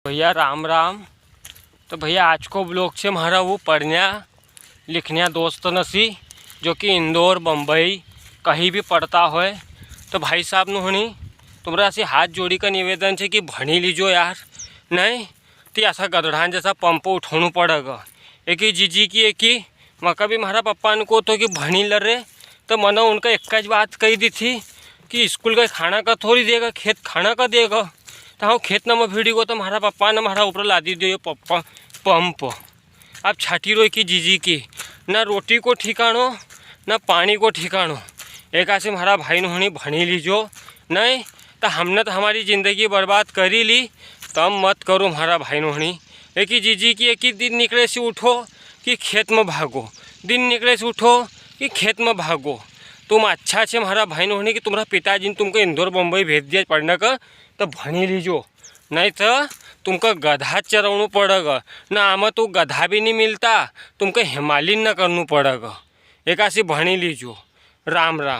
भैया राम राम। तो भैया आज को ब्लॉग से हमारा वो पढ़ने लिखने दोस्त नसी जो कि इंदौर बम्बई कहीं भी पढ़ता हो। तो भाई साहब नुहनी तुम्हारा ऐसे हाथ जोड़ी का निवेदन है कि भणी लीजो यार, नहीं तो ऐसा गधड़ान जैसा पंप उठाना पड़ेगा। एक ही जीजी की एक ही मका भी हमारा पप्पा को तो कि भणी लड़ रहे तो मना उनका एक ही बात कही दी थी कि स्कूल का खाना का थोड़ी देगा, खेत खाना का देगा। तो हाँ खेत न में भिड़ी को तो हमारा पप्पा ने हमारा ऊपर ला दी दिए पप्पा पंप। अब छाटी रो की जीजी की ना रोटी को ठिकानो ना पानी को ठिकानो। एक ऐसे हमारा भाई नोहनी भणी लीजो, नहीं तो हमने तो हमारी ज़िंदगी बर्बाद कर ही ली। तब मत करो हमारा भाई नोहनी। एक ही जीजी की एक ही दिन निकले से उठो कि खेत में भागो, दिन निकले से उठो कि खेत में भागो। तुम अच्छा से हमारा भाई नोहनी कि तुम्हारा पिताजी ने तुमको इंदौर बम्बई भेज दिया पढ़ने का, तो भणी लीजो, नहीं तो तुमको गधा चराना पड़ेगा ना। आम तो गधा भी नहीं मिलता, तुमको हिमालयन न करना पड़ेगा। एक ऐसी भणी लीजो। राम राम।